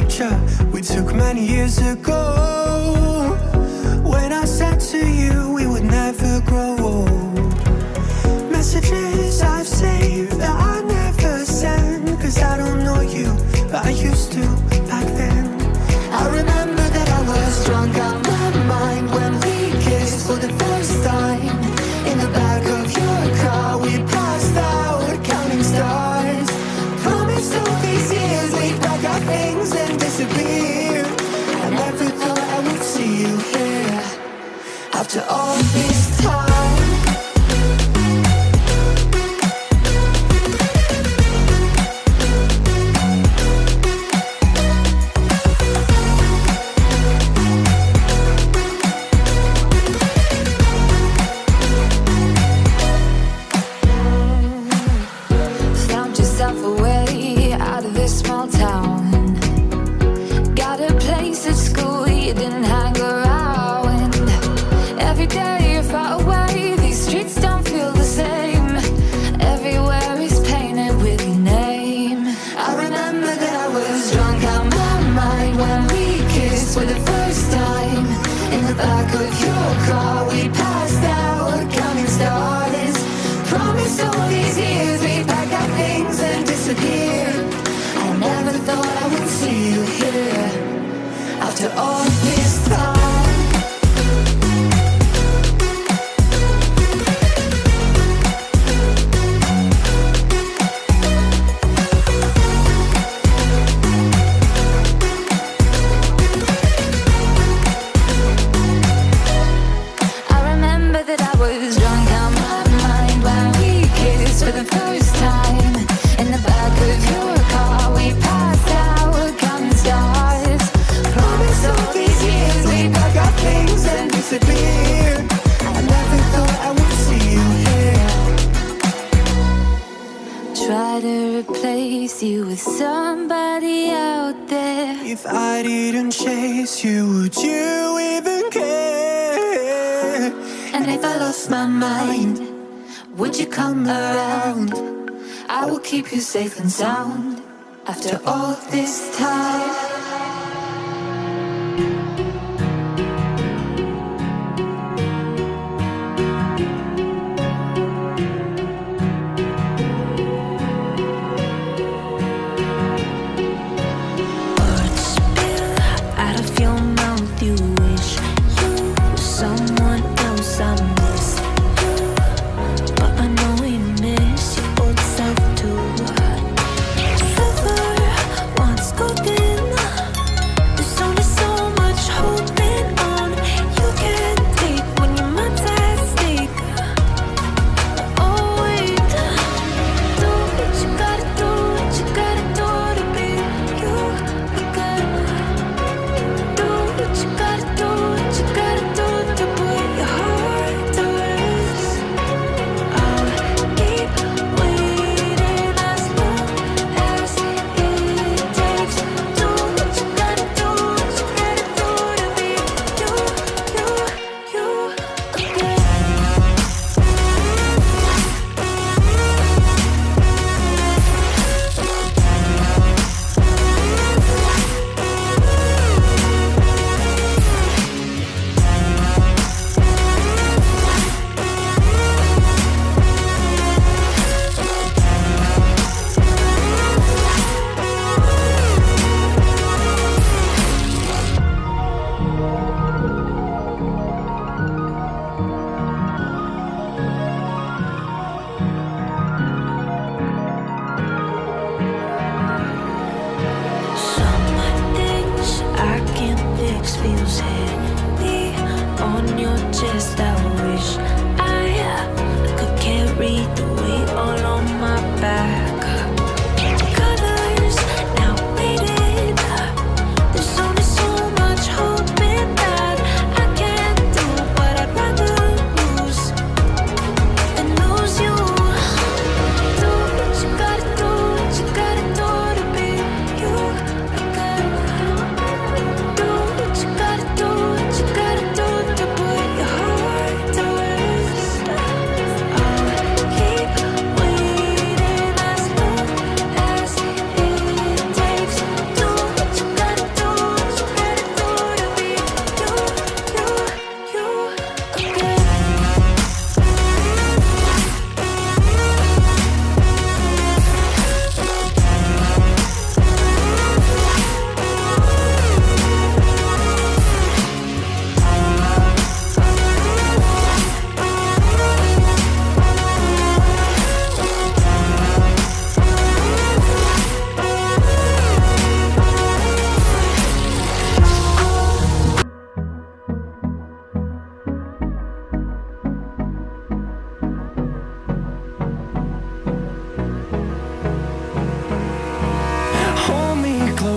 picture we took many years ago, when I said to you we would never grow old. Messages I've saved that I never send, cause I don't know you, but I used to back then. I remember that I was drunk out my mind when we kissed for the first time. In the back of your car we passed out counting stars. Promised all these years we'd pack our things and disappear. I never thought I would see you here after all this time. For the first time, in the back of your car we passed out counting stars. Promised all these years we'd pack our things and disappear. I never thought I would see you here after all this time. You with somebody out there. If I didn't chase you, would you even care? And if I lost my mind, would you come around? I will keep you safe and sound after all this time.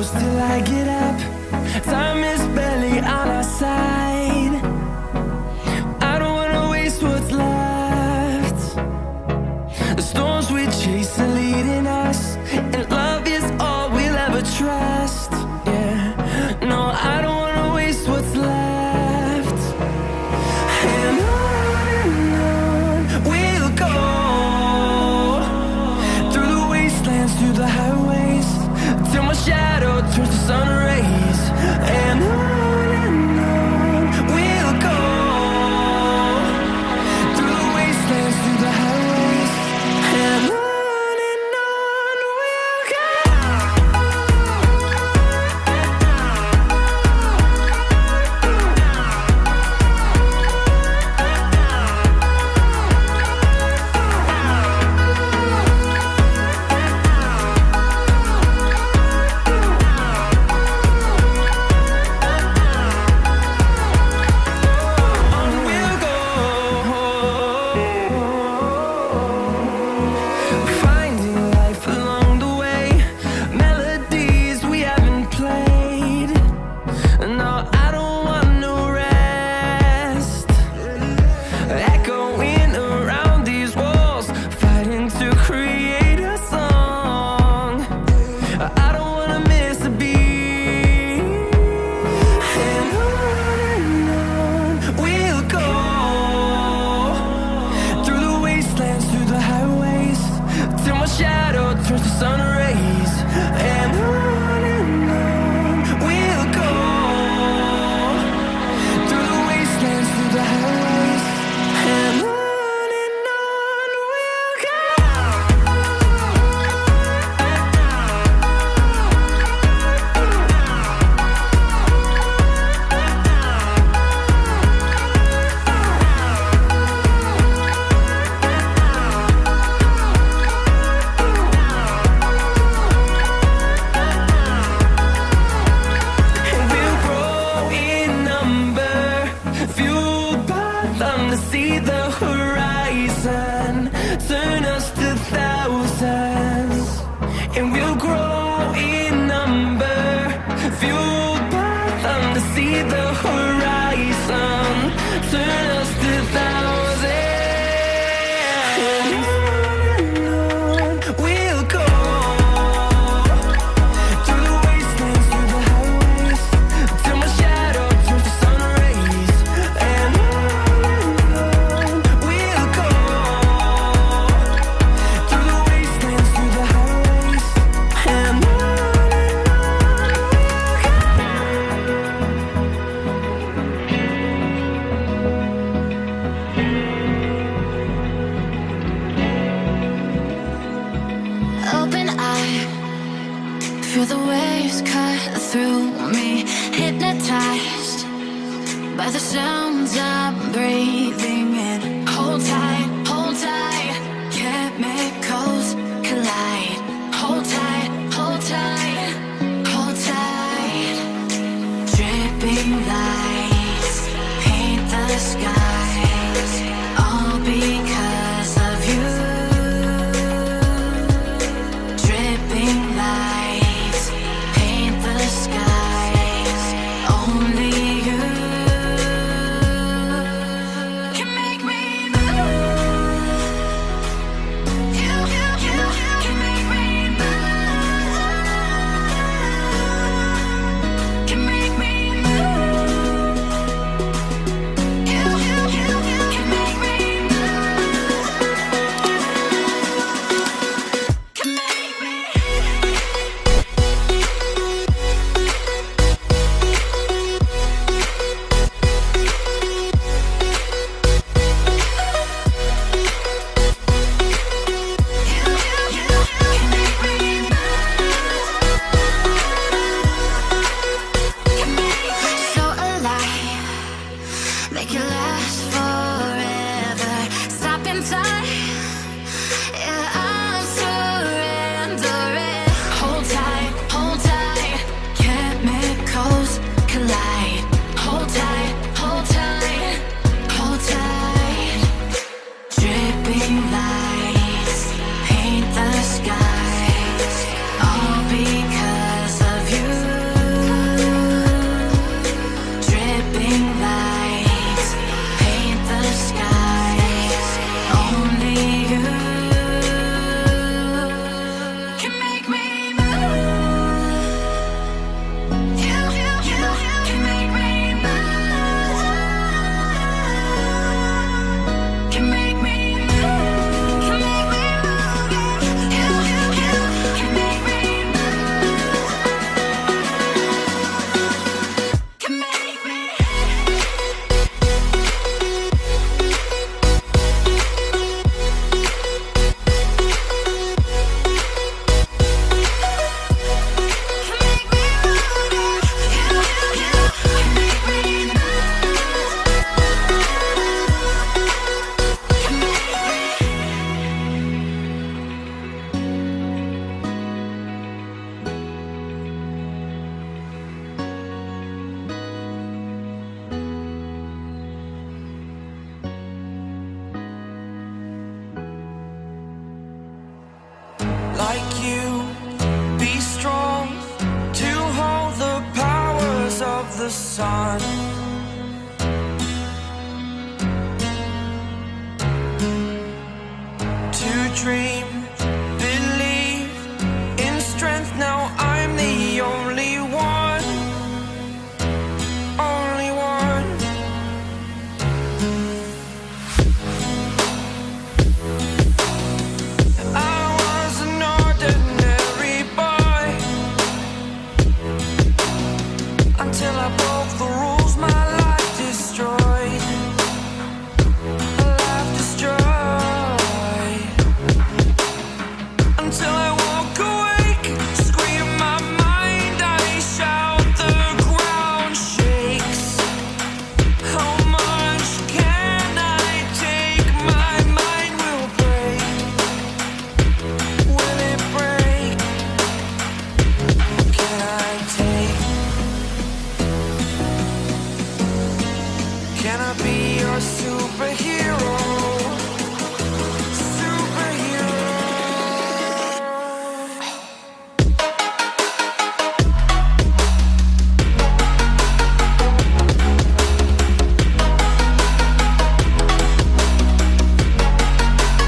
close till I get up. Time is barely on our side. I don't wanna waste what's left. The storms we chase are leading us, and love is all we'll ever trust. Yeah, no, I don't wanna waste what's left. And on we'll go, through the wastelands, through the highways, till my shadow turns to sun rays. And on we'll go, through the wastelands, through the highways, and on we'll go. Finding life along the way, melodies we haven't played. No, I don't want no rest. Echoing around these walls, fighting to create a song. I don't wanna miss a beat. And on we'll go, through the wastelands, through the highways, till my shadow turns to sun rays. And on we'll go, through the wastelands, through the highways, and on we'll go. We'll grow in number, fueled by them to see the horizon, turn us to thousands. And we'll grow in number, fueled by them to see the horizon, turn us to thousands. And on we'll go, through the wastelands, through the highways, till my shadow turns to sun rays. And on we'll go, through the wastelands, through the highways, and on we'll go. Open eye, feel the waves cut through me, hypnotized by the sounds I'm breathing in. Hold tight, chemicals collide. Hold tight, hold tight, hold tight. Dripping lights paint the skies, all because of you. Dripping lights paint the skies, only you can make me move. sun. To dream, believe in strength. Now I'm the only one, only one. I was an ordinary boy until I broke the rules. My life destroyed, a life destroyed. Until I walk awake, scream my mind, I shout, the ground shakes. How much can I take? My mind will break. Will it break? Can I take? Can I be your superhero? Superhero.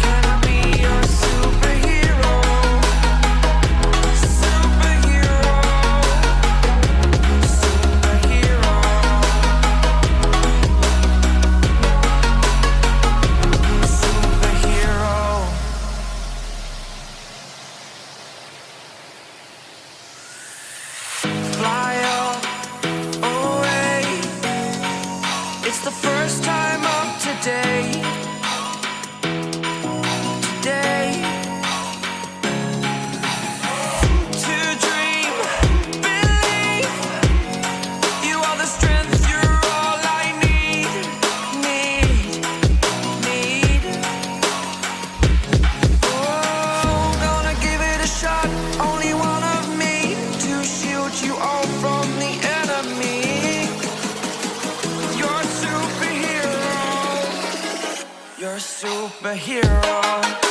Can I be your superhero? Superhero. Superhero. Superhero. Fly away. It's the first time of today. Today. To dream, believe. You are the strength, you're all I need. Need. Oh, gonna give it a shot. Only one of me to shield you all from the enemy. You're a superhero. You're a superhero.